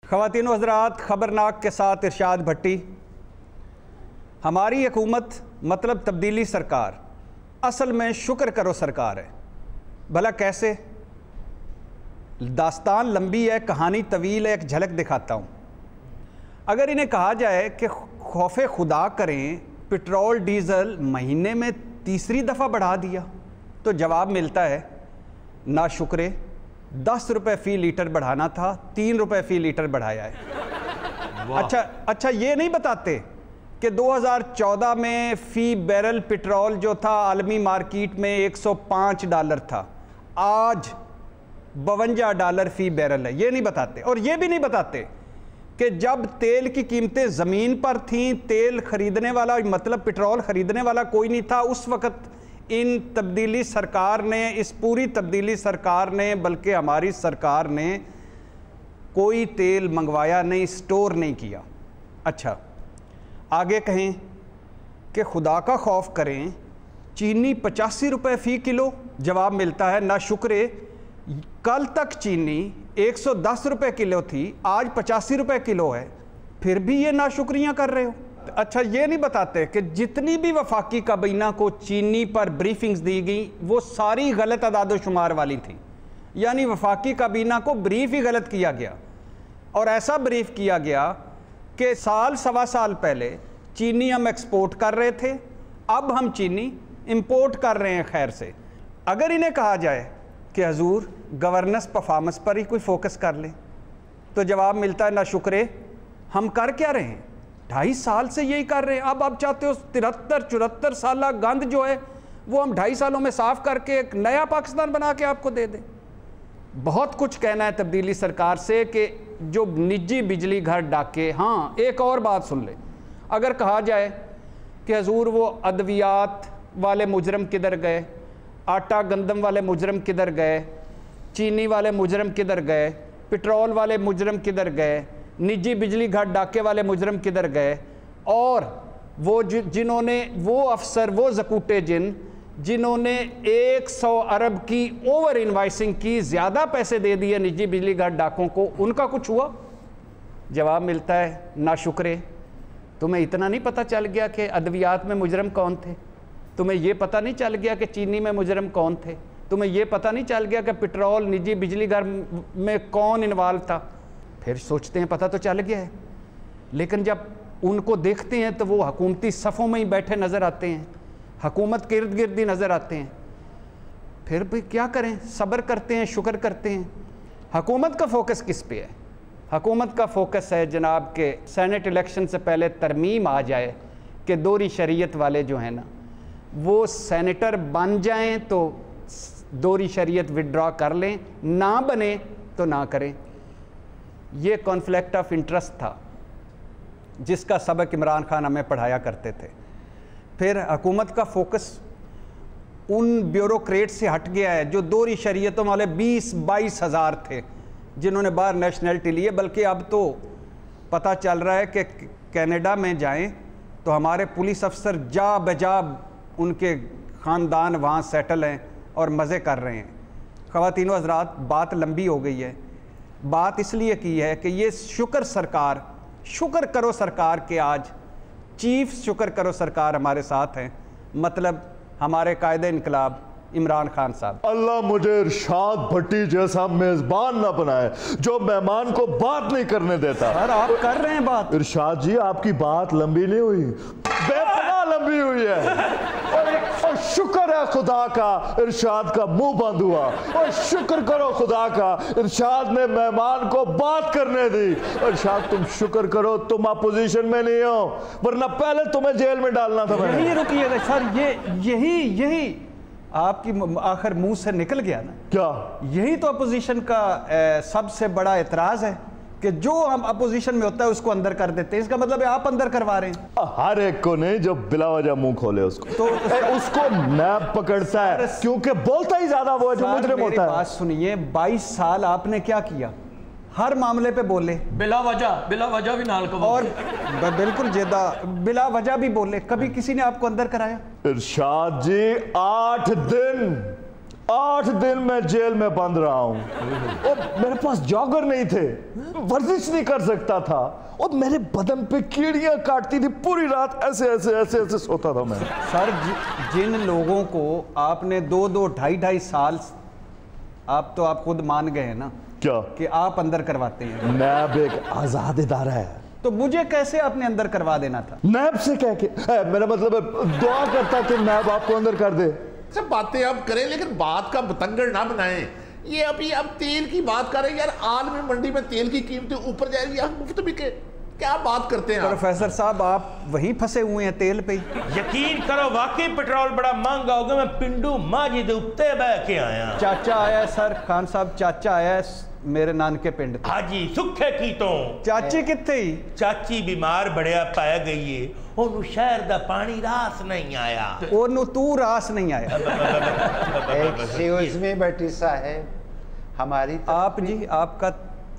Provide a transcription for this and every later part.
خواتین و حضرات، خبرناک کے ساتھ ارشاد بھٹی۔ ہماری حکومت مطلب تبدیلی سرکار اصل میں شکر کرو سرکار ہے۔ بھلا کیسے؟ داستان لمبی ہے، کہانی طویل ہے، ایک جھلک دکھاتا ہوں۔ اگر انہیں کہا جائے کہ خوف خدا کریں، پٹرول ڈیزل مہینے میں تیسری دفعہ بڑھا دیا، تو جواب ملتا ہے ناشکرے، 10 روپے فی لیٹر بڑھانا تھا، 3 روپے فی لیٹر بڑھایا ہے۔ اچھا یہ نہیں بتاتے کہ 2014 میں فی بیرل پٹرول جو تھا عالمی مارکیٹ میں $105 تھا، آج $52 فی بیرل ہے۔ یہ نہیں بتاتے، اور یہ بھی نہیں بتاتے کہ جب تیل کی قیمتیں زمین پر تھیں، تیل خریدنے والا مطلب پٹرول خریدنے والا کوئی نہیں تھا، اس وقت ان تبدیلی سرکار نے، اس پوری تبدیلی سرکار نے، بلکہ ہماری سرکار نے کوئی تیل منگوایا نہیں، سٹور نہیں کیا۔ اچھا آگے کہیں کہ خدا کا خوف کریں، چینی 85 روپے فی کلو، جواب ملتا ہے ناشکرے، کل تک چینی 110 روپے کلو تھی، آج 85 روپے کلو ہے، پھر بھی یہ ناشکریاں کر رہے ہو۔ اچھا یہ نہیں بتاتے کہ جتنی بھی وفاقی کابینہ کو چینی پر بریفنگز دی گئی وہ ساری غلط اعداد و شمار والی تھی، یعنی وفاقی کابینہ کو بریف ہی غلط کیا گیا، اور ایسا بریف کیا گیا کہ سوا سال پہلے چینی ہم ایکسپورٹ کر رہے تھے، اب ہم چینی امپورٹ کر رہے ہیں خیر سے۔ اگر انہیں کہا جائے کہ حضور گورننس پرفارمنس پر ہی کوئی فوکس کر لیں، تو جواب ملتا ہے ناشکرے، ہم کر کیا رہے ہیں؟ 2.5 سال سے یہی کر رہے ہیں، اب آپ چاہتے ہو 73-74 سالہ گند جو ہے وہ ہم 2.5 سالوں میں صاف کر کے ایک نیا پاکستان بنا کے آپ کو دے دیں۔ بہت کچھ کہنا ہے تبدیلی سرکار سے کہ جو نجی بجلی گھر ڈاکے۔ ہاں ایک اور بات سن لیں، اگر کہا جائے کہ حضور وہ ادویات والے مجرم کدھر گئے، آٹا گندم والے مجرم کدھر گئے، چینی والے مجرم کدھر گئے، پٹرول والے مجرم کدھر گئے، نجی بجلی گھر ڈاکے والے مجرم کدھر گئے، اور وہ جنہوں نے، وہ افسر، وہ زکوٹے جنہوں نے 100 ارب کی اوور انوائسنگ کی، زیادہ پیسے دے دیے نجی بجلی گھر ڈاکوں کو، ان کا کچھ ہوا؟ جواب ملتا ہے ناشکرے، تمہیں اتنا نہیں پتہ چل گیا کہ ادویات میں مجرم کون تھے؟ تمہیں یہ پتہ نہیں چل گیا کہ چینی میں مجرم کون تھے؟ تمہیں یہ پتہ نہیں چل گیا کہ پٹرول نجی بجلی گھر میں کون انوالو تھا؟ پھر سوچتے ہیں پتہ تو چل گیا ہے، لیکن جب ان کو دیکھتے ہیں تو وہ حکومتی صفوں میں ہی بیٹھے نظر آتے ہیں، حکومت کے ارد گرد ہی نظر آتے ہیں۔ پھر بھی کیا کریں؟ صبر کرتے ہیں، شکر کرتے ہیں۔ حکومت کا فوکس کس پہ ہے؟ حکومت کا فوکس ہے جناب کہ سینٹ الیکشن سے پہلے ترمیم آ جائے کہ دوہری شریعت والے جو ہیں نا وہ سینیٹر بن جائیں تو دوہری شریعت وڈرا کر لیں، نہ بنے تو نہ کریں۔ یہ کانفلکٹ آف انٹرسٹ تھا جس کا سبق عمران خان ہمیں پڑھایا کرتے تھے۔ پھر حکومت کا فوکس ان بیوروکریٹ سے ہٹ گیا ہے جو دوہری شریعتوں والے 20-22 ہزار تھے جنہوں نے باہر نیشنلٹی لی ہے، بلکہ اب تو پتہ چل رہا ہے کہ کینیڈا میں جائیں تو ہمارے پولیس افسر جا بجا ان کے خاندان وہاں سیٹل ہیں اور مزے کر رہے ہیں۔ خواتین و حضرات، بات لمبی ہو گئی ہے، بات اس لیے کی ہے کہ یہ شکر کرو سرکار کے آج چیف شکر کرو سرکار ہمارے ساتھ ہیں، مطلب ہمارے قائد انقلاب عمران خان صاحب۔ اللہ مجھے ارشاد بھٹی جیسا میزبان نہ بنائے جو مہمان کو بات نہیں کرنے دیتا۔ سر آپ کر رہے ہیں بات۔ ارشاد جی آپ کی بات لمبی نہیں ہوئی، بے پناہ لمبی ہوئی ہے، اور شکر ہے خدا کا ارشاد کا منہ بند ہوا، اور شکر کرو خدا کا ارشاد نے مہمان کو بات کرنے دی۔ ارشاد تم شکر کرو تم اپوزیشن میں نہیں ہو، ورنہ پہلے تمہیں جیل میں ڈالنا تھا۔ یہی رکیے گا سر، یہی آپ کی آخر منہ سے نکل گیا نا، کیا یہی تو اپوزیشن کا سب سے بڑا اعتراض ہے کہ جو ہم اپوزیشن میں ہوتا ہے اس کو اندر کر دیتے ہیں، اس کا مطلب ہے آپ اندر کروا رہے ہیں۔ ہر ایک کو نہیں جو بلا وجہ منہ کھولے اس کو، تو اس کو نیب پکڑتا ہے کیونکہ بولتا ہی زیادہ وہ ہے جو مجرم ہوتا ہے۔ بات سنیے، 22 سال آپ نے کیا کیا؟ ہر معاملے پہ بولے، بلا وجہ بھی نال کو، اور بالکل جیدہ بلا وجہ بھی بولے، کبھی کسی نے آپ کو اندر کرایا؟ ارشاد جی 8 دن 8 दिन मैं जेल में बंद रहा हूं और मेरे पास जॉगर नहीं थे, वर्जिश नहीं कर सकता था और मेरे बदन पे कीड़ियां काटती थी, पूरी रात ऐसे ऐसे ऐसे ऐसे सोता था मैं। सर जिन लोगों को आपने 2-2 ढाई साल, आप खुद मान गए हैं ना क्या कि आप अंदर करवाते हैं। नैब एक आजाद इदारा है, तो मुझे कैसे आपने अंदर करवा देना था? नैब से कह के मेरा मतलब है, दुआ करता कि नैब आपको अंदर कर दे। सब बातें आप करें लेकिन बात का बतंगड़ ना बनाएं। ये अभी आप तेल की बात कर रहे हैं यार, आलमी मंडी में तेल की कीमतें ऊपर जाएगी, आप मुफ्त में के क्या बात करते हैं? प्रोफेसर साहब आप वहीं फंसे हुए हैं तेल पे। यकीन करो वाकई पेट्रोल बड़ा महंगा हो गया। मैं पिंडू माझी दे उत्ते बह के आया। चाचा आया है सर, खान साहब चाचा आया है मेरे नानके पिंड। हाजी सुखे की तो चाची कित्थे ही? चाची बीमार बड़िया पै गई है, ओनू शहर दा पानी रास नहीं आया। ओनू तू रास नहीं आया। एक्सक्यूज मी भट्टी साहब, हमारी आप जी आपका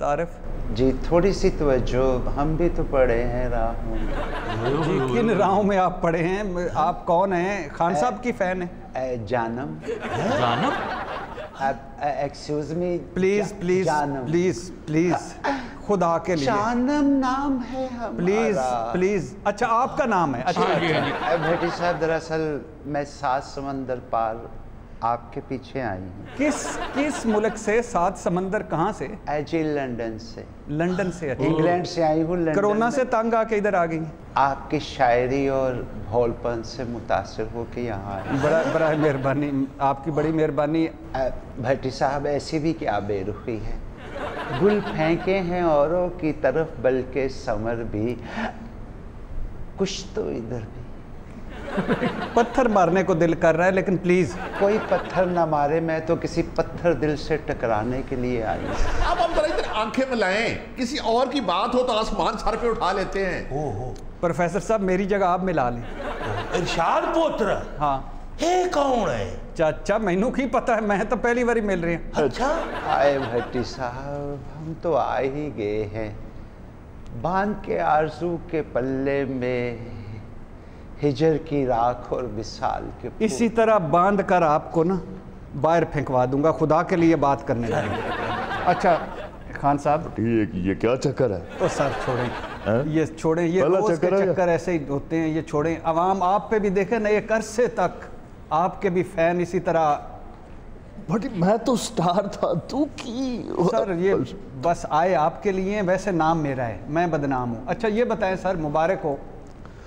तारीफ जी थोड़ी सी तवज्जो, हम भी तो पढ़े हैं राहों। जी किन राहों में आप पढ़े हैं? आप कौन हैं? खान साहब की फैन है? जानम। एक्सक्यूज मी, प्लीज प्लीज जानम। प्लीज प्लीज खुदा के लिए जानम नाम है हमारा। Please please. अच्छा आपका नाम है? अच्छा भट्टी साहब दरअसल मैं 7 समंदर पार आपके पीछे आई हूँ। किस मुल्क से? 7 समंदर कहाँ से? जी लंदन से। लंदन से? अच्छा। इंग्लैंड से आई हूँ। कोरोना से तंग आके इधर आ गई? आपकी शायरी और भोलपन से मुतासिर होकर यहाँ आई। बड़ा मेहरबानी, आपकी बड़ी मेहरबानी। भट्टी साहब ऐसी भी क्या बेरुखी है, गुल फेंके हैं औरों की तरफ बल्कि समर भी, कुछ तो इधर भी। पत्थर मारने को दिल कर रहा है लेकिन प्लीज। कोई पत्थर ना मारे, मैं तो किसी पत्थर दिल से टकराने के लिए आई। अब हम जरा इधर आंखें मिलाएं, किसी और की बात हो तो आसमान सर पे उठा लेते हैं। प्रोफेसर साहब मेरी जगह आप मिला लें। इरशाद पुत्र? हाँ। ये कौन है? चाचा मैनू की पता है, मैं तो पहली बारी मिल रही हूँ। अच्छा आए भट्टी साहब, हम तो आ ही गए हैं, बांध के आरज़ू के पल्ले में हिजर की राख और विसाल के। इसी तरह बांध कर आपको ना बाहर फेंकवा दूंगा, खुदा के लिए बात करने लगे। अच्छा खान साहब ये क्या चक्कर है? तो सर छोड़ें, ये छोड़ें, ये रोज के चक्कर ऐसे ही होते हैं, ये छोड़ें। अवाम आप पे भी देखे ना, एक अरसे तक आपके भी फैन इसी तरह। बट मैं तो स्टार था, तू की सर ये बस आए आपके लिए, वैसे नाम मेरा है, मैं बदनाम हूँ। अच्छा ये बताएं सर, मुबारक हो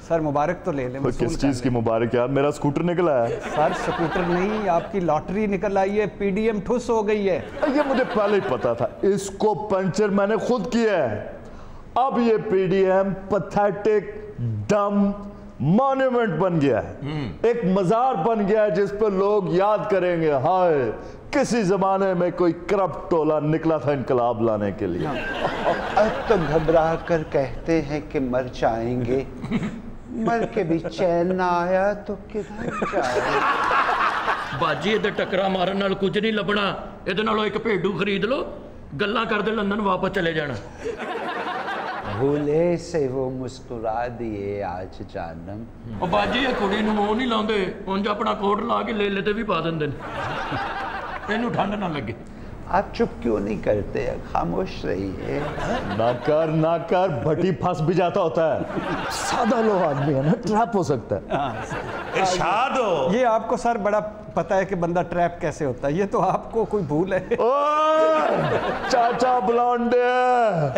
सर, मुबारक तो ले लें। किस चीज़ की मुबारक यार? मेरा स्कूटर निकला है। सर स्कूटर नहीं, आपकी लॉटरी निकल आई है, पीडीएम ठुस हो गई है। ये मुझे पहले ही पता था, इसको पंचर मैंने खुद किया है। अब ये पीडीएम पैथेटिक डम मॉन्यूमेंट बन गया है, एक मजार बन गया है जिस पर लोग याद करेंगे, हाय किसी जमाने में कोई करप्ट टोला निकला था इनकलाब लाने के लिए। अब तो घबरा कर कहते हैं कि मर जाएंगे, मर के भी चैन ना आया तो किधर जाए। बाजी ਇਹਦੇ ਟੱਕਰਾਂ ਮਾਰਨ ਨਾਲ ਕੁਝ ਨਹੀਂ ਲੱਭਣਾ, ਇਹਦੇ ਨਾਲੋਂ ਇੱਕ ਭੇਡੂ ਖਰੀਦ ਲਓ, ਗੱਲਾਂ ਕਰਦੇ ਲੰਡਨ ਵਾਪਸ ਚਲੇ ਜਾਣਾ। भूले से वो मुस्कुरा दिए आज जानम। ਉਹ ਬਾਜੀ ਇਹ ਕੁੜੀ ਨੂੰ ਮੂੰਹ ਨਹੀਂ ਲਾਉਂਦੇ, ਉਂਝ ਆਪਣਾ ਕੋਟ ਲਾ ਕੇ ਲੇਲੇ ਤੇ ਵੀ ਪਾ ਦਿੰਦੇ ਨੇ, ਇਹਨੂੰ ਠੰਡ ਨਾ ਲੱਗੇ। आप चुप क्यों नहीं करते, खामोश रहिए। ना कर भट्टी फंस भी जाता होता है, सादा लोग आदमी है ना, ट्रैप हो सकता है। इरशाद हो। ये आपको सर बड़ा पता है कि बंदा ट्रैप कैसे होता है, ये तो आपको कोई भूल है। चाचा बुलांडे।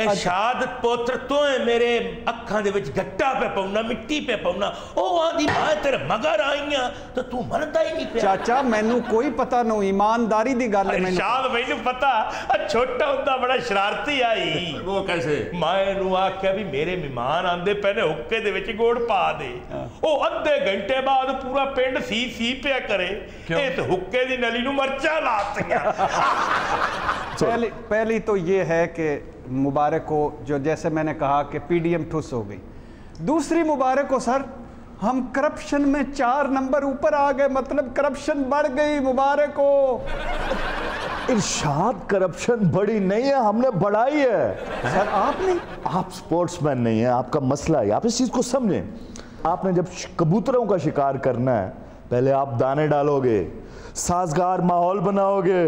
इरशाद पुत्र तू मेरे अखां दे विच गट्टा पे पाउना, मिट्टी पे पाउना, ओ आंदी मैं तेरे मगर आईयां तो तू मनदा ही नहीं पिया। चाचा मैनू कोई पता नहीं, ईमानदारी दी गल है। इरशाद मैनू पता, छोटा हुंदा बड़ा शरारती आई। वो कैसे? मैं नू आख्या भी मेरे मेहमान आंदे पहले हुक्के दे विच गुड़ पा दे, ओ अद्धे घंटे बाद पूरा पिंड सी पिया करे, इस हुक्के दी नली नू मर्चा लातियां। पहली तो ये है कि मुबारक हो, जो जैसे मैंने कहा कि पीडीएम ठुस हो गई। दूसरी मुबारक हो सर, हम करप्शन में 4 नंबर ऊपर आ गए, मतलब करप्शन बढ़ गई, मुबारक हो। इरशाद करप्शन बड़ी नहीं है, हमने बढ़ाई है। सर आपने, आप स्पोर्ट्समैन नहीं है, आपका मसला है, आप इस चीज को समझें। आपने जब कबूतरों का शिकार करना है, पहले आप दाने डालोगे, साजगार माहौल बनाओगे,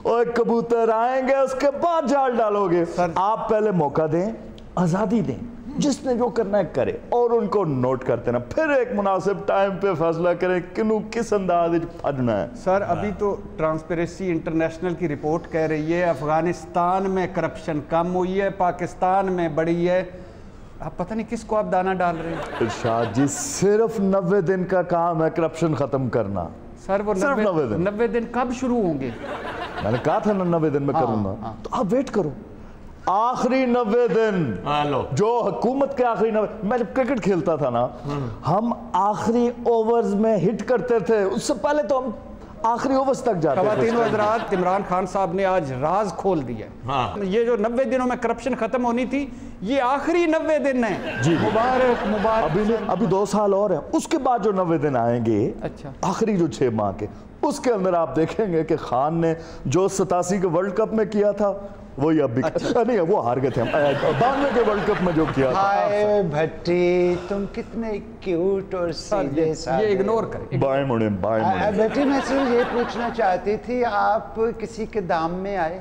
और कबूतर आएंगे उसके बाद जाल डालोगे। आप पहले मौका दें, आज़ादी दें, जिसने जो करना है करे, और उनको नोट करते ना, फिर एक मुनासिब टाइम पे फैसला करें किनू किस अंदाज में फजना है। सर अभी तो ट्रांसपेरेंसी इंटरनेशनल की रिपोर्ट कह रही है अफगानिस्तान में करप्शन कम हुई है, पाकिस्तान में बढ़ी है। आप पता नहीं किसको आप दाना डाल रहे हैं। इरशाद जी, सिर्फ 90 दिन का काम है करप्शन खत्म करना। सर वो 90 दिन कब शुरू होंगे? मैंने कहा था ना 90 दिन में करूंगा, तो आप वेट करो। आखिरी 90 दिन जो हुकूमत के आखिरी 90, मैं जब क्रिकेट खेलता था ना, हम आखिरी ओवर्स में हिट करते थे, उससे पहले तो हम आखिरी ओवर्स तक जाते थे। ख़वातीन हज़रात, इमरान खान साहब ने आज राज खोल दिया। ये जो 90 दिनों में करप्शन खत्म होनी थी, ये आखिरी 90 दिन है जी। मुबारक मुबारक। अभी 2 साल और हैं, उसके बाद जो 90 दिन आएंगे, अच्छा, आखिरी जो 6 माह के, उसके अंदर आप देखेंगे कि खान ने जो 87 के वर्ल्ड कप में किया था वही अब भी नहीं, वो हार गए थे हम 92 के वर्ल्ड कप में जो किया था। हाय भट्टी, तुम कितने क्यूट और सीधे साधे। ये इग्नोर करें। बाएं मुड़े, बाएं मुड़े। भट्टी, मैं सिर्फ ये पूछना चाहती थी, आप किसी के दाम में आए?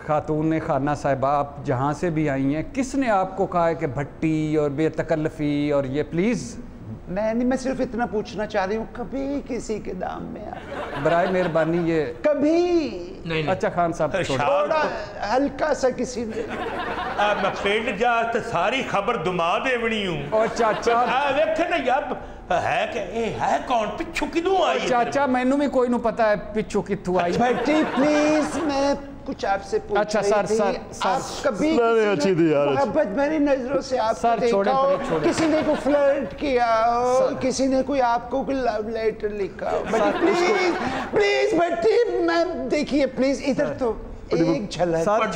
खातून खाना साहिबा, आप जहाँ से भी आई हैं, किसने आपको कहा है कि भट्टी और बेतकल्लफी और ये? प्लीज़ नहीं, मैं सिर्फ इतना पूछना चाह रही हूँ, कभी किसी के दाम में आए? बराए मेहरबानी ये कभी नहीं। अच्छा खान साहब, थोड़ा हल्का सा किसी ने। मैं पिंड जा ते सारी खबर दुमा देवनी हूँ। और चाचा वेखे ना यार, है कि है कौन, पिछू किदू आई? चाचा मैनू भी कोई नू पता है पिछू कितू आई। भट्टी प्लीज, मैं कुछ आपसे पूछ अच्छा रही सर, थी। सर, आप कभी अच्छी थी यार, मोहब्बत भरी नजरों से आपको सर, देखा हो, छोड़े। किसी ने कोई फ्लर्ट किया हो, किसी ने कोई आपको कोई लव लेटर लिखा हो? प्लीज प्लीज भट्टी, मैं देखिए प्लीज इधर तो एक झलक। सर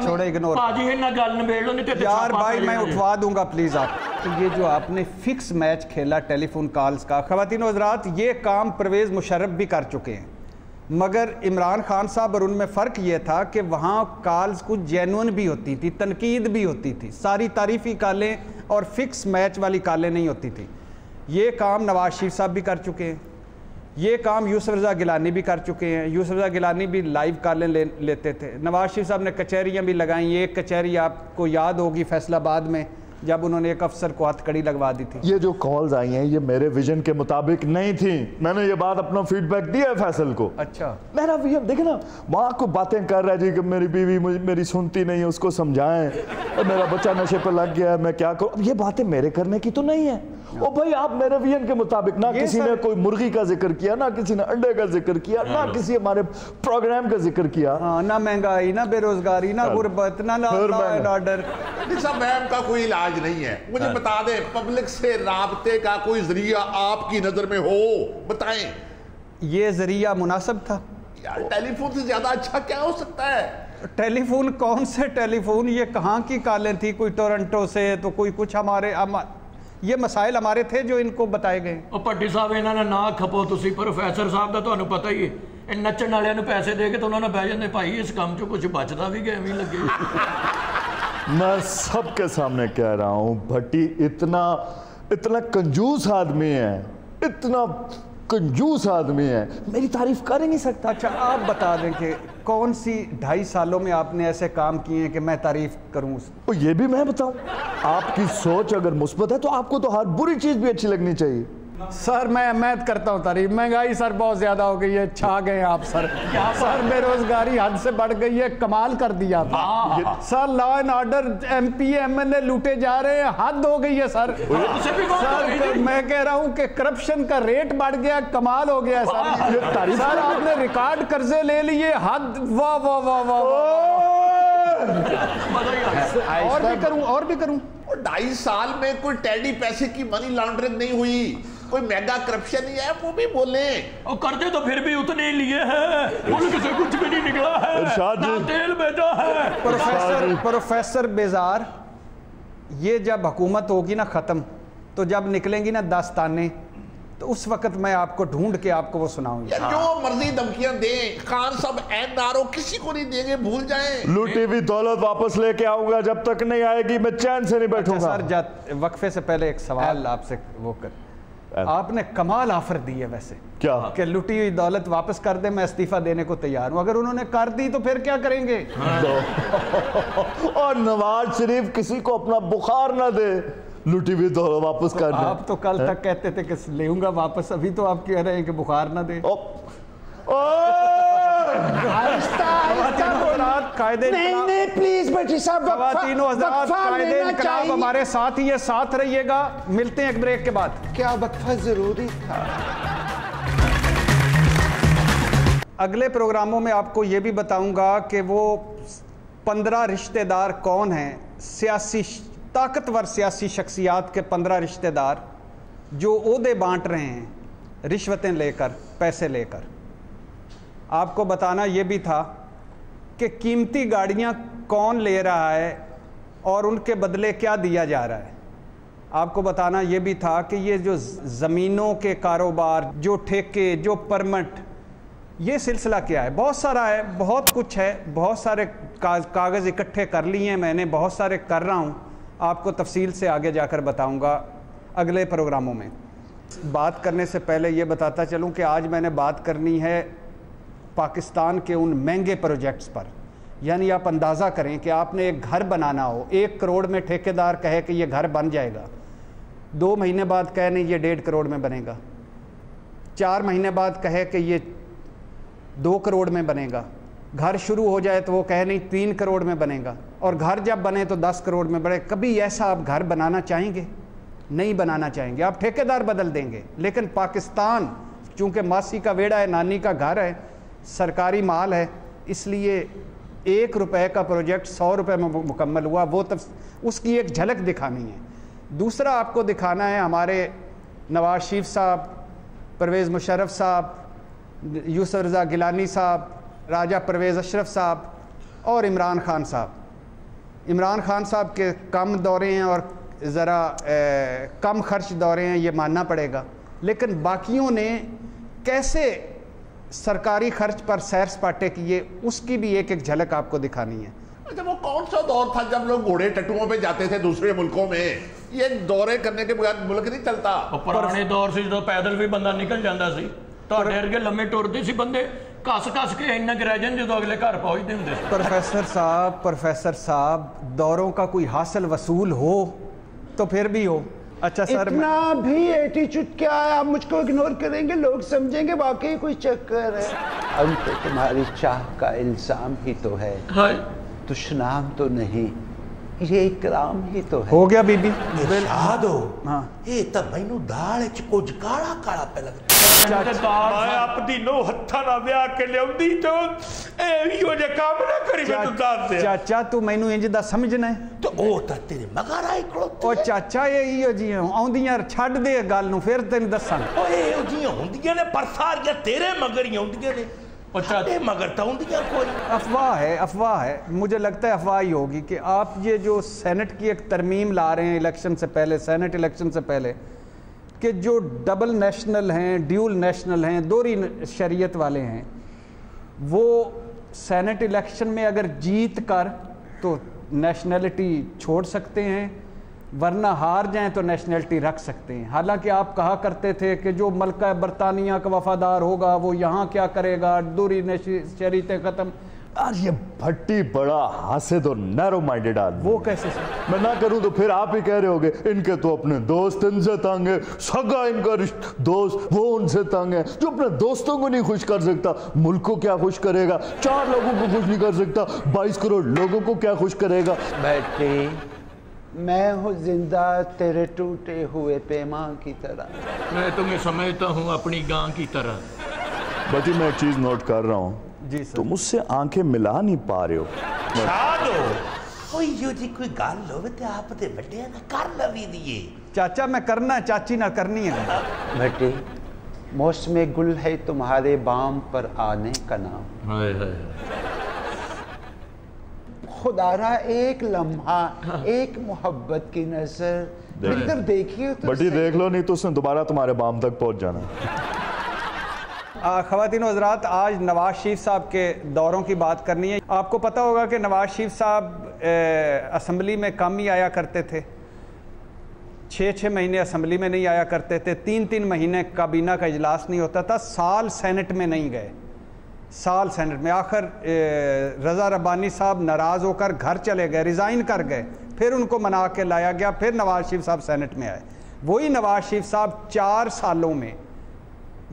छोड़े, इग्नोर। पाजी इन्ना गल नबेड़ लो, नहीं तो यार भाई मैं उठवा दूंगा प्लीज आप। तो ये जो आपने फिक्स मैच खेला टेलीफोन कॉल्स का, ख़वातीन व हज़रात, ये काम परवेज़ मुशर्रफ भी कर चुके हैं, मगर इमरान खान साहब और उनमें फ़र्क ये था कि वहाँ कॉल्स कुछ जेन्युइन भी होती थी, तनकीद भी होती थी, सारी तारीफ़ी कॉलें और फिक्स मैच वाली कॉलें नहीं होती थी। ये काम नवाज शरीफ साहब भी कर चुके हैं, ये काम यूसुफ रज़ा गिलानी भी कर चुके हैं। यूसुफ रज़ा गिलानी भी लाइव कॉलें लेते थे। नवाज शरीफ साहब ने कचहरियाँ भी लगाई। एक कचहरी आपको याद होगी फैसलाबाद में, जब उन्होंने एक अफसर को हथकड़ी लगवा दी थी। ये जो कॉल्स आई हैं ये मेरे विजन के मुताबिक नहीं थी। मैंने ये बात अपना फीडबैक दिया है फैसल को। अच्छा, मेरा विजन देखे ना, वहाँ को बातें कर रहा है जी कि मेरी बीवी मेरी सुनती नहीं है, उसको समझाएं, मेरा बच्चा नशे पर लग गया है, मैं क्या करूँ। ये बातें मेरे करने की तो नहीं है। ओ भाई, आप मेरे विजन के मुताबिक ना किसी ने कोई मुर्गी का जिक्र किया, ना किसी ने अंडे का जिक्र किया, ना किसी हमारे प्रोग्राम का जिक्र किया। हाँ, ना महंगाई, ना बेरोजगारी, ना गुर्बत, ना लॉ एंड ऑर्डर। मैम का कोई इलाज नहीं है। मुझे बता दें, पब्लिक से राबते का कोई जरिया आपकी नजर में हो, बताएं। ये जरिया मुनासिब था यार, टेलीफोन से ज्यादा अच्छा क्या हो सकता है? टेलीफोन? कौन से टेलीफोन? ये कहाँ की कॉलें थी? कोई टोरंटो से तो कोई कुछ हमारे ये मसाइल हमारे थे जो इनको बताए गए। भट्टी साहब, इन्होंने ना खपो तुसी, प्रोफेसर साहब का तुहानू पता ही है, नचन वाले पैसे दे के तो उन्होंने बह जाते, भाई इस काम चो कुछ बचता भी गया, लगे। मैं सबके सामने कह रहा हूं, भट्टी इतना कंजूस आदमी है, इतना कंजूस आदमी है, मेरी तारीफ कर ही नहीं सकता। अच्छा, आप बता दें कि कौन सी 2.5 सालों में आपने ऐसे काम किए हैं कि मैं तारीफ करूं? तो ये भी मैं बताऊं, आपकी सोच अगर मुस्बत है तो आपको तो हर बुरी चीज भी अच्छी लगनी चाहिए। सर मैं करता हूँ तारीफ। महंगाई सर बहुत ज्यादा हो गई है, छा गए आप सर। सर बेरोजगारी हद से बढ़ गई है, कमाल कर दिया sir. Law and order, MP MLA लूटे जा रहे हैं, हद हो गई है सर। सर मैं कह रहा हूँ कि करप्शन का रेट बढ़ गया, कमाल हो गया सर। सर आपने रिकॉर्ड कर्जे ले लिए, हद, वाह वाह वाह वाह। और भी करूं। 2.5 साल में कोई टेडी पैसे की मनी लॉन्ड्रिंग नहीं हुई, कोई मेगा करप्शन नहीं है, वो भी बोले। और कर्जे तो फिर भी उतने लिए हैं, मुल्क से कुछ भी नहीं निकला है, ना तेल बेचा है। प्रोफेसर बेजार, ये जब हुकूमत होगी ना खत्म, तो जब निकलेंगी ना दास्तानें, तो उस वक्त मैं आपको ढूंढ के आपको वो सुनाऊंगा। जो मर्जी धमकियां दें, खान साहब NRO किसी को नहीं देंगे, भूल जाएं। लूटी हुई दौलत वापस लेके आऊंगा, जब तक नहीं आएगी मैं चैन से नहीं बैठूंगा। सर वक्फे से पहले एक सवाल आपसे वो कर, आपने कमाल ऑफर दी है वैसे क्या कि लुटी हुई दौलत वापस कर दे, मैं इस्तीफा देने को तैयार हूं। अगर उन्होंने कर दी तो फिर क्या करेंगे? और नवाज शरीफ किसी को अपना बुखार ना दे, लुटी हुई दौलत वापस कर दे। आप तो कल तक कहते थे कि लेऊंगा वापस, अभी तो आप कह रहे हैं कि बुखार ना दे। नहीं प्लीज बेटी साहब, खवातीनो हज़रात, कायदे इनकलाब हमारे साथ ही है, साथ रहिएगा। मिलते हैं एक ब्रेक के बाद। क्या वक्फा जरूरी था? अगले प्रोग्रामों में आपको ये भी बताऊंगा कि वो 15 रिश्तेदार कौन हैं, सियासी ताकतवर सियासी शख्सियात के 15 रिश्तेदार जो ओहदे बांट रहे हैं रिश्वतें लेकर, पैसे लेकर। आपको बताना ये भी था कि कीमती गाड़ियां कौन ले रहा है और उनके बदले क्या दिया जा रहा है। आपको बताना ये भी था कि ये जो ज़मीनों के कारोबार, जो ठेके, जो परमिट, ये सिलसिला क्या है। बहुत सारा है, बहुत कुछ है, बहुत सारे कागज़ इकट्ठे कर लिए हैं मैंने, बहुत सारे कर रहा हूँ। आपको तफसील से आगे जाकर बताऊँगा अगले प्रोग्रामों में। बात करने से पहले ये बताता चलूँ कि आज मैंने बात करनी है पाकिस्तान के उन महंगे प्रोजेक्ट्स पर। यानी आप अंदाज़ा करें कि आपने एक घर बनाना हो, 1 करोड़ में ठेकेदार कहे कि ये घर बन जाएगा, 2 महीने बाद कहे नहीं ये 1.5 करोड़ में बनेगा, 4 महीने बाद कहे कि ये 2 करोड़ में बनेगा, घर शुरू हो जाए तो वो कहे नहीं 3 करोड़ में बनेगा, और घर जब बने तो 10 करोड़ में बने। कभी ऐसा आप घर बनाना चाहेंगे? नहीं बनाना चाहेंगे, आप ठेकेदार बदल देंगे। लेकिन पाकिस्तान चूँकि मासी का वेड़ा है, नानी का घर है, सरकारी माल है, इसलिए 1 रुपए का प्रोजेक्ट 100 रुपए में मुकम्मल हुआ। वो तब उसकी एक झलक दिखानी है। दूसरा आपको दिखाना है हमारे नवाज शरीफ साहब, परवेज़ मुशर्रफ साहब, यूसुफ रज़ा गिलानी साहब, राजा परवेज़ अशरफ साहब और इमरान खान साहब। इमरान खान साहब के कम दौरे हैं और ज़रा कम खर्च दौरे हैं, ये मानना पड़ेगा। लेकिन बाकियों ने कैसे सरकारी खर्च पर सैर सपाटे किए, उसकी भी एक एक झलक आपको दिखानी है। अच्छा, वो कौन सा दौर था जब लोग घोड़े टट्टुओं पे जाते थे दूसरे मुल्कों में? ये दौरे करने के बगैर मुल्क नहीं चलता। पुराने दौर से जो पैदल भी बंदा निकल जाता सी, ਤੁਹਾਡੇ ਵਰਗੇ ਲੰਮੇ ਟੁਰਦੇ ਸੀ ਬੰਦੇ, ਘਸ ਕੇ ਇੰਨਾ ਕਿ ਰਹਿ ਜਾਂਦੇ ਜਦੋਂ ਅਗਲੇ ਘਰ ਪਹੁੰਚਦੇ ਹੁੰਦੇ ਸੀ। प्रोफेसर साहब, दौरों का कोई हासिल वसूल हो तो फिर भी हो। अच्छा सर, इतना भी एटीट्यूड क्या है? आप मुझको इग्नोर करेंगे, लोग समझेंगे वाकई कोई चक्कर है। हम तो तुम्हारी चाह का इल्जाम ही तो है, दुश्मनाम तो नहीं, ये इकराम ही तो है। हो गया बीबी? याद हो हाँ, ये तो मैनू दाल च कुछ काला काला पे लगता। मैं अपनी नो हत्था ना ब्याह के लियाउंदी तो एवियो जे काम ना करी मैं तू दस दे। चाचा तू मैनू इंज दा समझना है तो ओ ता तेरे मगर आई खड़ोते। ओ चाचा ये इयो जी आउंदियां, छੱਡ दे गल नू, फिर तैनू दसां। ओए ओ जी हुंदियां ने पर सारियां तेरे मगर ही आउंदियां ने, पछाते मगर तो आउंदियां कोई। अफवाह है, मुझे लगता है अफवाह ही होगी कि आप ये जो सेनेट की एक तरमीम ला रहे हैं इलेक्शन से पहले, सेनेट इलेक्शन से पहले, कि जो डबल नेशनल हैं, ड्यूल नेशनल हैं, दोहरी शरीयत वाले हैं, वो सेनेट इलेक्शन में अगर जीत कर तो नेशनलिटी छोड़ सकते हैं, वरना हार जाएं तो नेशनलिटी रख सकते हैं। हालांकि आप कहा करते थे कि जो मलका बरतानिया का वफादार होगा वो यहाँ क्या करेगा, दोहरी शरीयतें ख़त्म। यार ये भट्टी बड़ा हासिद और नैरो माइंडेड आदमी। वो कैसे सर? मैं ना करूं तो फिर आप ही कह रहे होगे इनके तो अपने दोस्त इनसे तंग है, सगा इनका दोस्त वो उनसे तंग है। जो अपने दोस्तों को नहीं खुश कर सकता, मुल्क को क्या खुश करेगा? 4 लोगों को खुश नहीं कर सकता, 22 करोड़ लोगों को क्या खुश करेगा? बेटे, मैं हूँ जिंदा तेरे टूटे हुए पैमां की तरह। मैं तुम्हें समझता हूँ अपनी गां की तरह। बटी मैं एक चीज नोट कर रहा हूँ, जी सर। तुम मुझसे आंखें मिला नहीं पा रहे हो। याद हो ओए यो जी कोई गल होवे ते आप दे बड़े ना कर लवी दिए। चाचा मैं करना है, चाची ना करनी है। बेटे, मौसम गुल है तुम्हारे बाम पर आने का नाम। हाय हाय, खुदारा एक लम्हा, एक मोहब्बत की नजर इधर देखिए तो बटी देख लो, नहीं तो उसने दोबारा तुम्हारे बाम तक पहुंच जाना। ख़वातीनो हज़रात, आज नवाज शरीफ साहब के दौरों की बात करनी है। आपको पता होगा कि नवाज शरीफ साहब असम्बली में कम ही आया करते थे, 6-6 महीने असम्बली में नहीं आया करते थे, 3-3 महीने काबीना का इजलास नहीं होता था, साल सेनेट में नहीं गए, साल सेनेट में। आखिर रज़ा रब्बानी साहब नाराज़ होकर घर चले गए, रिज़ाइन कर गए, फिर उनको मना के लाया गया, फिर नवाज़ शरीफ साहब सेनेट में आए। वही नवाज़ शरीफ साहब 4 सालों में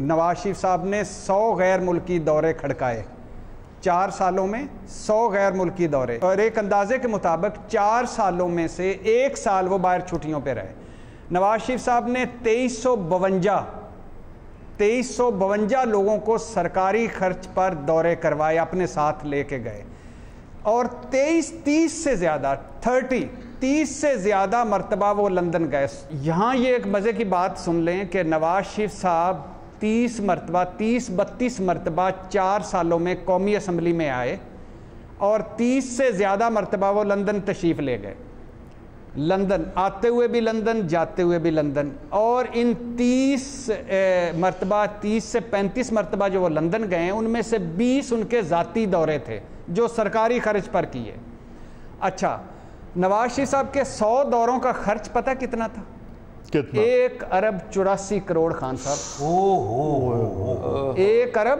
नवाज़ शरीफ साहब ने 100 गैर मुल्की दौरे खड़काए, 4 सालों में 100 गैर मुल्की दौरे, और एक अंदाजे के मुताबिक 4 सालों में से 1 साल वो बाहर छुट्टियों पे रहे। नवाज़ शरीफ साहब ने 2352 लोगों को सरकारी खर्च पर दौरे करवाए, अपने साथ लेके गए, और 30 से ज़्यादा 30 से ज़्यादा मरतबा वो लंदन गए। यहाँ ये एक मज़े की बात सुन लें कि नवाज़ शरीफ साहब 32 मरतबा 4 सालों में कौमी असम्बली में आए, और 30 से ज़्यादा मरतबा वो लंदन तशरीफ़ ले गए। लंदन आते हुए भी लंदन, जाते हुए भी लंदन, और इन 30 से 35 मरतबा जो वो लंदन गए हैं, उनमें से 20 उनके ज़ाती दौरे थे जो सरकारी खर्च पर किए। अच्छा, नवाज शरीफ साहब के 100 दौरों का खर्च पता कितना था? कितना? 1 अरब 84 करोड़ खान साहब। 1 अरब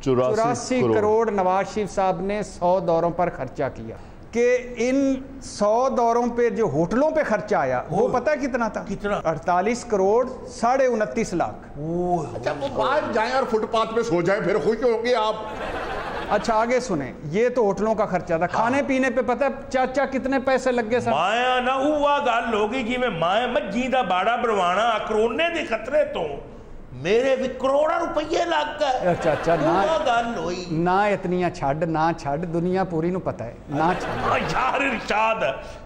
84 करोड़ नवाज शरीफ साहब ने 100 दौरों पर खर्चा किया। कि इन 100 दौरों पे जो होटलों पे खर्चा आया वो पता है कितना था? कितना? 48 करोड़ 29.5 लाख। अच्छा, वो बाहर जाएं और फुटपाथ पे सो जाएं, फिर खुश होंगे आप। अच्छा, आगे सुने, ये तो होटलों का खर्चा था। खाने पीने पे पता है चाचा कितने पैसे लग गए? माया ना हुआ गल होगी कि मैं माया मज्जी दा बाड़ा बनवाना करोने दे खतरे तो मेरे भी करोड़ा रुपये लग गए। चाचा ना गल होई ना इतनियां छड़ ना छड़, दुनिया पूरी नु पता है ना छड़। यार इरशाद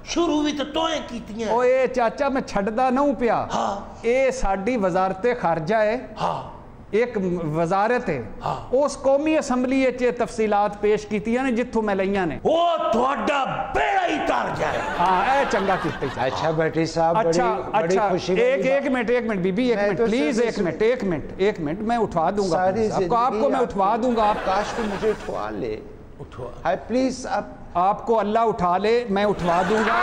शुरू भी तो तोए कीतियां। ओए चाचा मैं छड़दा ना हूं पिया। हाँ। ये साडी वजारते खारजा है। हाँ। एक वजारत है। हाँ। उस कौमी असम्बली च तफसीलात पेश कीतियां ने जिथों मैं लईयां ने। ओ थोड़ा बेड़ा ही तर जाए। हाँ, ए चंगा कीते। अच्छा भट्टी साहब, अच्छा बड़ी खुशी। एक मिनट बीबी, एक मिनट प्लीज, एक मिनट मैं उठवा दूंगा आपको मैं उठवा दूंगा। आप काश को मुझे उठवा ले, उठवा प्लीज। आपको अल्लाह उठा ले, मैं उठवा दूंगा।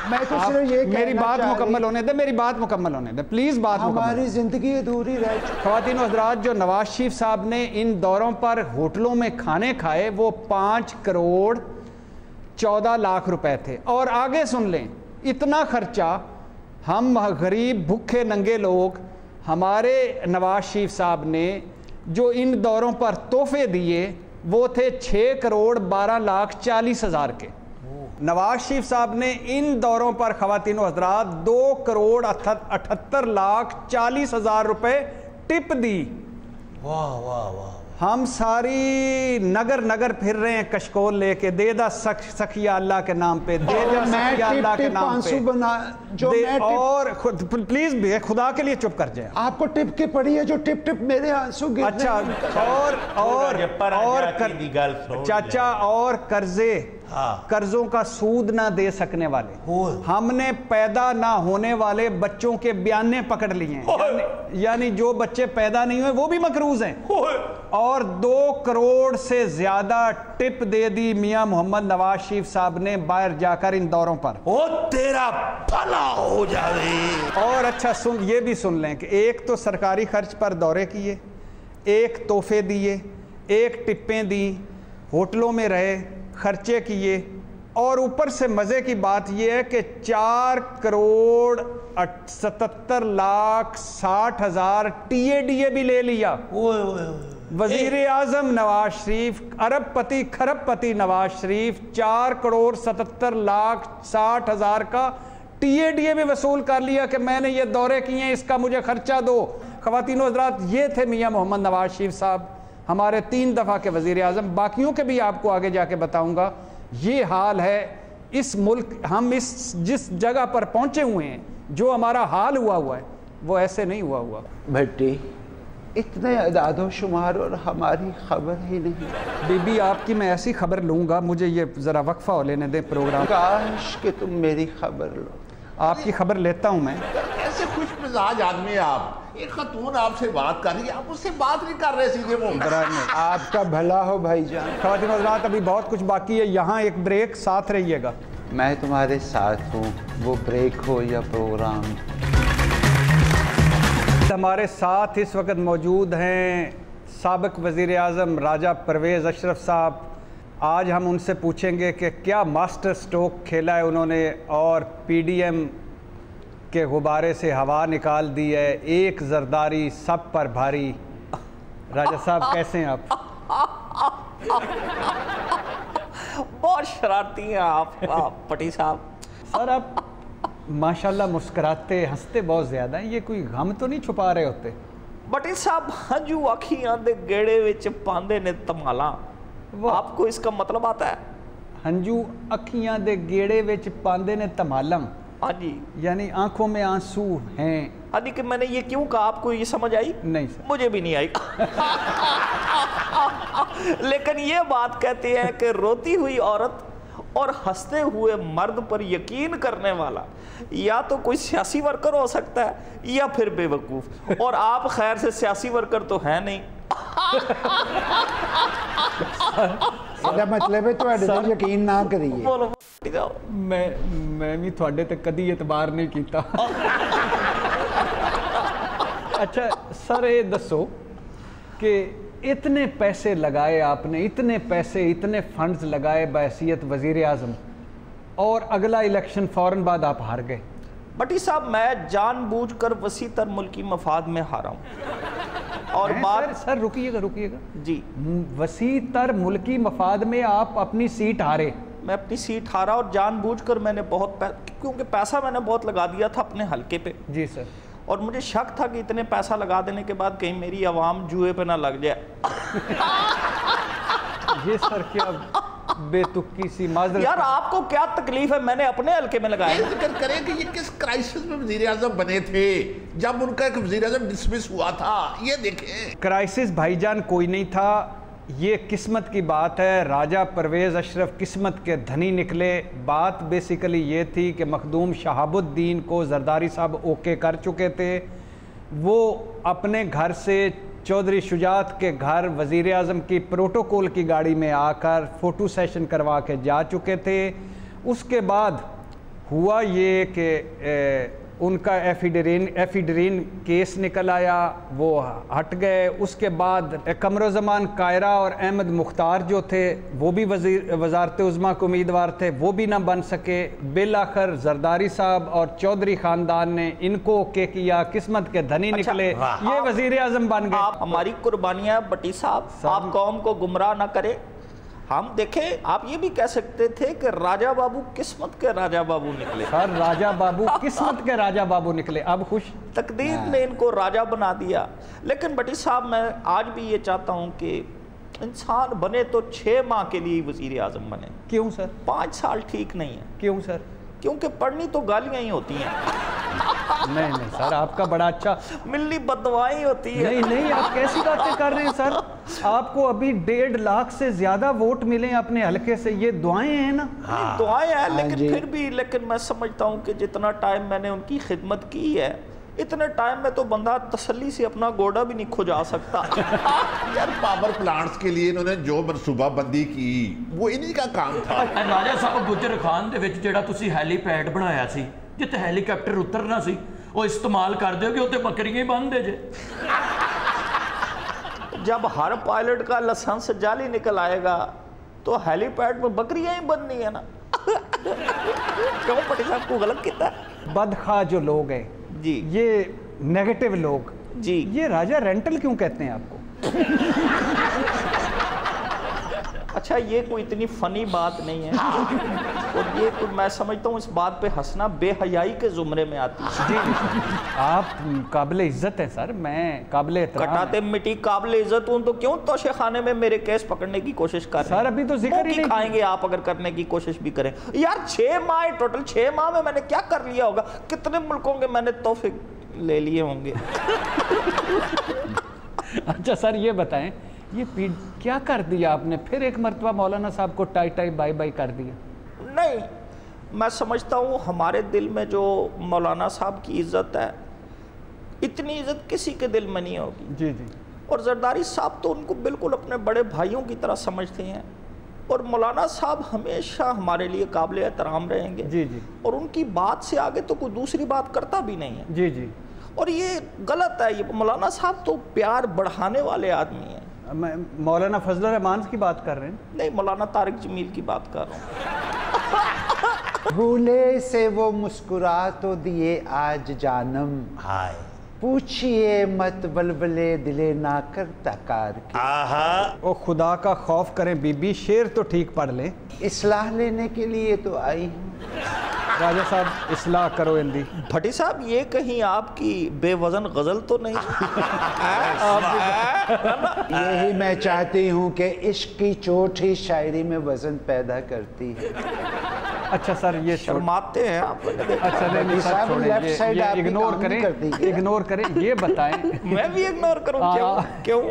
मैं तो सिर्फ ये मेरी बात मुकम्मल होने दे, प्लीज बात मुकम्मल। हमारी जिंदगी अधूरी रह चुकी। ख्वातीन और हज़रात, जो नवाज शरीफ साहब ने इन दौरों पर होटलों में खाने खाए वो 5 करोड़ 14 लाख रुपए थे। और आगे सुन लें, इतना खर्चा हम गरीब भूखे नंगे लोग, हमारे नवाज शरीफ साहब ने जो इन दौरों पर तोहफे दिए वो थे 6 करोड़ 12 लाख 40 हज़ार के। नवाज शरीफ साहब ने इन दौरों पर ख्वातीन और हज़रात 2 करोड़ 78 लाख 40 हज़ार रुपए टिप दी। वाह वाह वाह। हम सारी नगर फिर रहे हैं कशकोल लेके, दे दा सखिया अल्लाह के नाम पे, दे दा सखिया अल्लाह के नाम पे। और प्लीज भी खुदा के लिए चुप कर जाए। आपको टिप की पड़ी है जो टिप मेरे आंसू गिर। अच्छा, और चाचा, और कर्जों का सूद ना दे सकने वाले, हमने पैदा ना होने वाले बच्चों के बयाने पकड़ लिए हैं, यानी जो बच्चे पैदा नहीं हुए वो भी मकरूज हैं। और 2 करोड़ से ज्यादा टिप दे दी मियां मोहम्मद नवाज शरीफ साहब ने बाहर जाकर इन दौरों पर। ओ तेरा भला हो जाए। और अच्छा ये भी सुन लें कि एक तो सरकारी खर्च पर दौरे किए, एक तोहफे दिए, एक टिप्पें दी, होटलों में रहे, खर्चे किए, और ऊपर से मजे की बात यह है कि 4 करोड़ 77 लाख 60 हज़ार TADA भी ले लिया। वजीर आजम नवाज शरीफ, अरबपति खरबपति नवाज शरीफ 4 करोड़ 77 लाख 60 हज़ार का TADA भी वसूल कर लिया कि मैंने ये दौरे किए हैं, इसका मुझे खर्चा दो। ख़वातीन व हज़रात, ये थे मियां मोहम्मद नवाज शरीफ साहब, हमारे 3 दफ़ा के वज़ीर आज़म। बाकियों के भी आपको आगे जाके बताऊंगा। ये हाल है इस मुल्क, हम जिस जगह पर पहुंचे हुए हैं, जो हमारा हाल हुआ है वो ऐसे नहीं हुआ। भट्टी, इतने अदादो शुमार और हमारी खबर ही नहीं। बीबी, आपकी मैं ऐसी खबर लूंगा, मुझे ये ज़रा वक्फा हो लेने दें प्रोग्राम। काश कि तुम मेरी खबर लो। आपकी खबर लेता हूं मैं। ऐसे खुश मिजाज आदमी आप, एक खतून आपसे बात कर रही है, आप उससे बात नहीं कर रहे सीधे मुंह। आपका भला हो भाईजान। ख़वातीन और हज़रात, अभी बहुत कुछ बाकी है, यहाँ एक ब्रेक, साथ रहिएगा। मैं तुम्हारे साथ हूँ, वो ब्रेक हो या प्रोग्राम। हमारे साथ इस वक्त मौजूद हैं साबिक वज़ीर आज़म राजा परवेज़ अशरफ साहब। आज हम उनसे पूछेंगे कि क्या मास्टर स्ट्रोक खेला है उन्होंने और PDM के गुब्बारे से हवा निकाल दी है। एक जरदारी सब पर भारी। राजा साहब कैसे हैं आप? बहुत शरारती हैं आप पटी साहब। सर आप माशाल्लाह मुस्कुराते हंसते बहुत ज़्यादा हैं, ये कोई गम तो नहीं छुपा रहे होते? पटी साहब हंजू अखियां दे गेड़े विच पांदे ने तमाला, आपको इसका मतलब आता है? हंजू अखियां दे गेड़े विच पांदे ने तमालम, हाँ जी, यानी आंखों में आंसू हैं। हाँ जी, कि मैंने ये क्यों कहा, आपको ये समझ आई? नहीं सर, मुझे भी नहीं आई। लेकिन ये बात कहते हैं कि रोती हुई औरत और हंसते हुए मर्द पर यकीन करने वाला या तो कोई सियासी वर्कर हो सकता है या फिर बेवकूफ, और आप खैर से सियासी वर्कर तो है नहीं। मतलब है तो यकीन ना करिए। बोलो मैं भी थोड़े ते कदी एतबार नहीं कीता। अच्छा सर ये दसो कि इतने पैसे लगाए आपने, इतने पैसे इतने फंड्स लगाए बहैसियत वज़ीर आज़म, और अगला इलेक्शन फ़ौरन बाद आप हार गए। भट्टी साहब मैं जानबूझकर वसी तर मुल्की मफाद में हारा हूँ। और बात सर रुकिएगा जी, वसी तर मुल्की मफाद में आप अपनी सीट हारे। मैं अपनी सीट हारा और जानबूझकर मैंने क्योंकि पैसा मैंने बहुत लगा दिया था अपने हलके पे। जी सर। और मुझे शक था कि इतने पैसा लगा देने के बाद कहीं मेरी आवाम जुए पे ना लग जाए। ये सर क्या बेतुकी सी माजरत। यार आपको क्या तकलीफ है, मैंने अपने हलके में लगाया। जिक्र करें कि ये किस क्राइसिस में वज़ीर आज़म बने थे जब उनका एक वज़ीर आज़म डिसमिस हुआ था। ये देखें, क्राइसिस भाईजान कोई नहीं था, ये किस्मत की बात है। राजा परवेज़ अशरफ किस्मत के धनी निकले। बात बेसिकली ये थी कि मखदूम शहाबुद्दीन को जरदारी साहब ओके कर चुके थे। वो अपने घर से चौधरी शुजात के घर वज़ीर आज़म की प्रोटोकॉल की गाड़ी में आकर फ़ोटो सेशन करवा के जा चुके थे। उसके बाद हुआ ये कि उनका एफिडरीन केस निकल आया, वो हट गए। उसके बाद कमरुज़्ज़मान कायरा और अहमद मुख्तार जो थे वो भी वज़ारत उज़्मा के उम्मीदवार थे, वो भी ना बन सके। बिल आखिर जरदारी साहब और चौधरी ख़ानदान ने इनको ओके किया, किस्मत के धनी निकले, ये वज़ीर आज़म बन गए। आप हमारी कुर्बानियाँ भट्टी साहब, आप कौम को गुमराह ना करें। हम देखें, आप ये भी कह सकते थे कि राजा बाबू किस्मत के राजा बाबू निकले। सर राजा बाबू किस्मत के राजा बाबू निकले, अब खुश। तकदीर ने इनको राजा बना दिया। लेकिन भट्टी साहब मैं आज भी ये चाहता हूँ कि इंसान बने तो 6 माह के लिए वज़ीर आज़म बने। क्यों सर? 5 साल ठीक नहीं है। क्यों सर? क्योंकि पढ़नी तो गालियाँ ही होती हैं। नहीं सर, आपका बड़ा अच्छा मिलनी बददुआएं होती है। नहीं आप कैसी बातें कर रहे हैं सर? आपको अभी 1.5 लाख से ज्यादा वोट मिले अपने हलके से, ये दुआएं हैं ना? दुआएं हैं, लेकिन फिर भी मैं समझता हूँ कि जितना टाइम मैंने उनकी खिदमत की है, इतने टाइम में तो बंदा तसल्ली से अपना गोड़ा भी नहीं खुजा सकता। यार पावर प्लांट्स के लिए इन्होंने जो मनसूबा बंदी की वो इन्हीं का काम था। राजा साहब गुजर खान ਦੇ ਵਿੱਚ ਜਿਹੜਾ ਤੁਸੀਂ ਹੈਲੀਪੈਡ ਬਣਾਇਆ ਸੀ, ਜਿੱਥੇ ਹੈਲੀਕਾਪਟਰ ਉਤਰਨਾ ਸੀ, ਉਹ ਇਸਤੇਮਾਲ ਕਰ ਦਿਓ ਕਿ ਉੱਤੇ ਬੱਕਰੀਆਂ ਹੀ ਬੰਨ੍ਹਦੇ ਜੇ। जब हर पायलट का लाइसेंस जाली निकल आएगा तो हेलीपैड में बकरियां ही बननी है ना। क्यों पटी साहब को गलत किया? बदखा जो लोग हैं जी, ये नेगेटिव लोग जी, ये राजा रेंटल क्यों कहते हैं आपको? अच्छा ये कोई इतनी फनी बात नहीं है। और ये तो मैं समझता हूँ इस बात पे हंसना बेहयाई के जुमरे में आती है। जी आप काबिले इज्जत हैं सर, मैं काबिले एहतराम कटाते मिट्टी काबिले इज्जत हूँ तो क्यों तोशे खाने में मेरे केस पकड़ने की कोशिश कर रहे हैं? सर अभी तो जिक्र ही नहीं खाएंगे आप अगर करने की कोशिश भी करें। यार 6 माह टोटल, 6 माह में मैंने क्या कर लिया होगा? कितने मुल्कों के मैंने तोहफे ले लिए होंगे। अच्छा सर ये बताएं, ये क्या कर दिया आपने? फिर एक मरतबा मौलाना साहब को टाई बाई बाई कर दिया? नहीं, मैं समझता हूँ हमारे दिल में जो मौलाना साहब की इज़्ज़त है, इतनी इज़्ज़त किसी के दिल में नहीं होगी। जी जी। और जरदारी साहब तो उनको बिल्कुल अपने बड़े भाइयों की तरह समझते हैं। और मौलाना साहब हमेशा हमारे लिए काबिल एहतराम रहेंगे। जी जी। और उनकी बात से आगे तो कोई दूसरी बात करता भी नहीं है। जी जी। اور یہ غلط ہے. یہ مولانا صاحب تو پیار بڑھانے والے آدمی ہیں. میں مولانا فضل الرحمان کی بات کر رہے ہیں؟ نہیں, مولانا طارق جمیل کی بات کر رہا ہوں. بھولے سے وہ مسکرا تو دیے آج جانم, پوچھئے مت بلبلے دلے نہ کرتا کار کی. او خدا کا خوف کریں بی بی, شعر تو ٹھیک پڑھ لیں. اصلاح لینے کے لیے تو آئی ہوں. راجہ صاحب اصلاح کرو اندی. بھٹی صاحب یہ کہیں آپ کی بے وزن غزل تو نہیں؟ یہی میں چاہتی ہوں کہ عشق کی چوٹ ہی شاعری میں وزن پیدا کرتی ہے. اچھا سر یہ شرماتے ہیں آپ. اچھا نہیں سر چھوڑیں, یہ اگنور کریں, اگنور کریں. یہ بتائیں. میں بھی اگنور کروں کیوں؟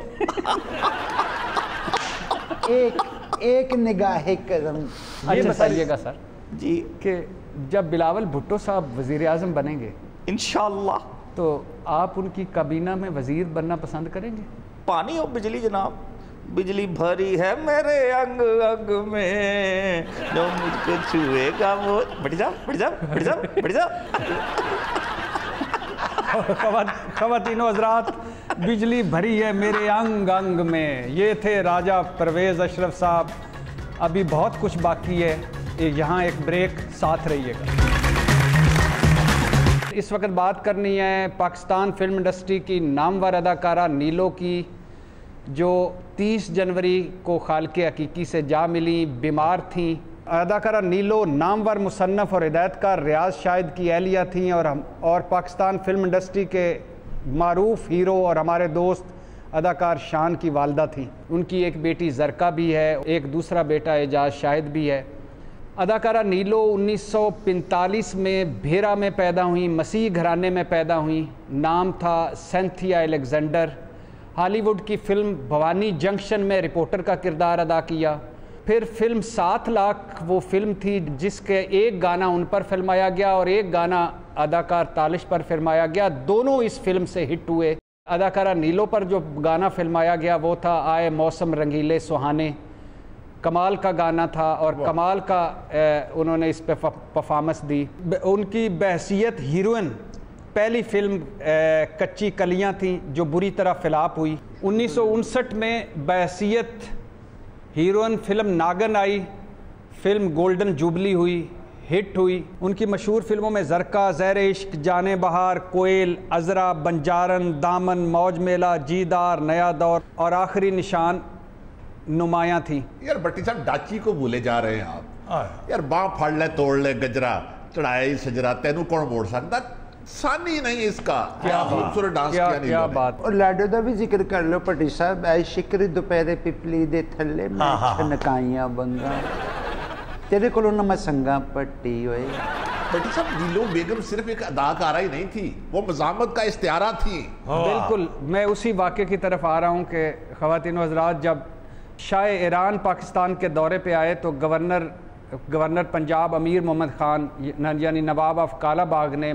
ایک نگاہ کرم. یہ بتائیے گا سر جی کہ جب بلاول بھٹو صاحب وزیر اعظم بنیں گے انشاءاللہ تو آپ ان کی کابینہ میں وزیر بننا پسند کریں گے؟ پانی اور بجلی جناب. بجلی بھری ہے میرے انگ انگ میں, جو مجھ کو چھوئے گا وہ. بڑھ جاؤ. خواتین و حضرات, بجلی بھری ہے میرے انگ انگ میں. یہ تھے راجہ پرویز اشرف صاحب. ابھی بہت کچھ باقی ہے, یہاں ایک بریک, ساتھ رہیے گا. اس وقت بات کرنی ہے پاکستان فلم انڈسٹری کی نامور اداکارہ نیلو کی, جو 30 جنوری کو خالق حقیقی سے جا ملی, بیمار تھیں. اداکارہ نیلو نامور مصنف اور ہدایتکار ریاض شاہد کی اہلیہ تھیں اور پاکستان فلم انڈسٹری کے معروف ہیرو اور ہمارے دوست اداکار شان کی والدہ تھیں. ان کی ایک بیٹی زرکا بھی ہے, ایک دوسرا بیٹا اعجاز شاہد بھی ہے. اداکارہ نیلو 1945 میں بھیرا میں پیدا ہوئیں, مسیح گھرانے میں پیدا ہوئیں. نام تھا سینتھیا الیگزینڈر. ہالی ووڈ کی فلم بھوانی جنکشن میں رپورٹر کا کردار ادا کیا. پھر فلم 7 لاکھ وہ فلم تھی جس کے ایک گانا ان پر فلمایا گیا اور ایک گانا اداکار تالش پر فلمایا گیا. دونوں اس فلم سے ہٹ ہوئے. اداکارہ نیلو پر جو گانا فلمایا گیا وہ تھا آئے موسم رنگیلے سہانے. کمال کا گانا تھا اور کمال کا انہوں نے اس پہ پرفارمنس دی. ان کی بحیثیت ہیروئن پہلی فلم کچی کلیاں تھیں جو بری طرح فلاپ ہوئی. 1959 میں بحیثیت ہیروئن فلم ناگن آئی. فلم گولڈن جوبلی ہوئی, ہٹ ہوئی. ان کی مشہور فلموں میں زرکا, زہر عشق, جانے بہار, کوئل, عذرا, بنجارن, دامن, موج میلہ, جیدار, نیا دور اور آخری نشان نمایاں تھیں. یار بٹی صاحب ڈاچی کو بھولے جا رہے ہیں آپ. یار باں پھاڑ لے توڑ لے گجرا, چڑھائے سجرا, تینوں کون موڑ سکتا؟ سانی نہیں اس کا. کیا خوبصورت ڈانس کیا نہیں کیا بات. اور لاڈو دا بھی ذکر کر لو پٹی صاحب. اے شکر دوپہرے پپلی دے تھلے میں چھنکائیاں بنگا, تیرے کو نہ میں سنگا پٹی ہوئے. بٹی صاحب نیلو بیگم صرف ایک اداکارہ ہی نہیں تھی, وہ مزاحمت کا استعارہ تھی. بالکل, میں اسی واقعے کی طرف آ رہا ہوں کہ خواتین و حضرات جب شاہ ایران پاکستان کے دورے پہ آئے تو گورنر پنجاب امیر محمد خان یعنی نواب آف کالا باغ نے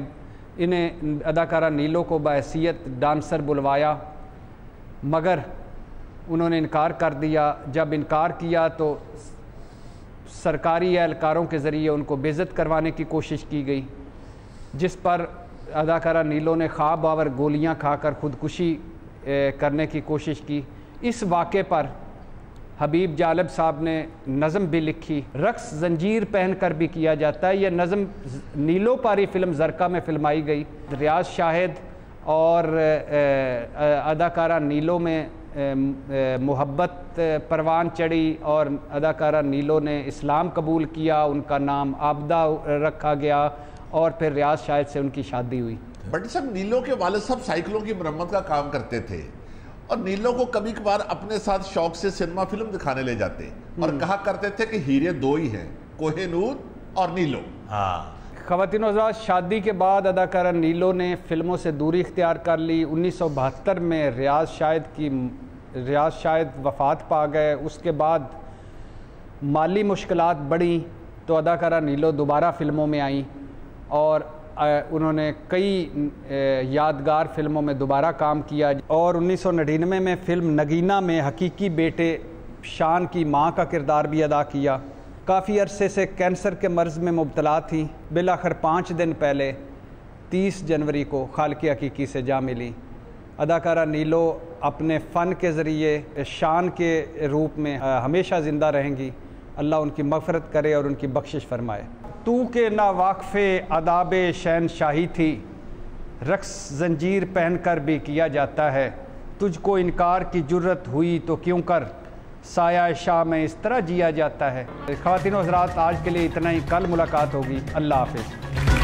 انہیں اداکارہ نیلو کو بحیثیت ڈانسر بلوایا, مگر انہوں نے انکار کر دیا. جب انکار کیا تو سرکاری اہلکاروں کے ذریعے ان کو بے عزت کروانے کی کوشش کی گئی, جس پر اداکارہ نیلو نے خواب آور گولیاں کھا کر خودکشی کرنے کی کوشش کی. اس واقعے پر حبیب جالب صاحب نے نظم بھی لکھی. رقص زنجیر پہن کر بھی کیا جاتا ہے. یہ نظم نیلو پاری فلم زرکا میں فلمائی گئی. ریاض شاہد اور اداکارہ نیلو میں محبت پروان چڑھی اور اداکارہ نیلو نے اسلام قبول کیا. ان کا نام عابدہ رکھا گیا اور پھر ریاض شاہد سے ان کی شادی ہوئی. بٹ صاحب نیلو کے والد صاحب سائیکلوں کی مرمت کا کام کرتے تھے اور نیلو کو کبھی کبھار اپنے ساتھ شوق سے سینما فلم دکھانے لے جاتے اور کہا کرتے تھے کہ ہیرے 2 ہی ہیں, کوہ نور اور نیلو. خواتین و حضرات, شادی کے بعد اداکارہ نیلو نے فلموں سے دوری اختیار کر لی. 1972 میں ریاض شاہد وفات پا گئے. اس کے بعد مالی مشکلات بڑھیں تو اداکارہ نیلو دوبارہ فلموں میں آئیں اور انہوں نے کئی یادگار فلموں میں دوبارہ کام کیا اور 1999 میں فلم نگینہ میں حقیقی بیٹے شان کی ماں کا کردار بھی ادا کیا. کافی عرصے سے کینسر کے مرض میں مبتلا تھیں. بالآخر 5 دن پہلے 30 जनवरी को खालिक हकीकी से जा मिली। अदाकारा नीलो अपने फ़न के ज़रिए शान के रूप में हमेशा ज़िंदा रहेंगी। अल्लाह उनकी मग़फ़िरत करे और उनकी बख्शिश फरमाए। तू के ना वाक़फ़े अदाब शहनशाही थी, रक्स जंजीर पहन कर भी किया जाता है। तुझको इनकार की जुर्रत हुई तो क्यों कर, साया शाह में इस तरह जिया जाता है। ख़वातीन व हज़रात, आज के लिए इतना ही। कल मुलाकात होगी। अल्लाह हाफ़िज़।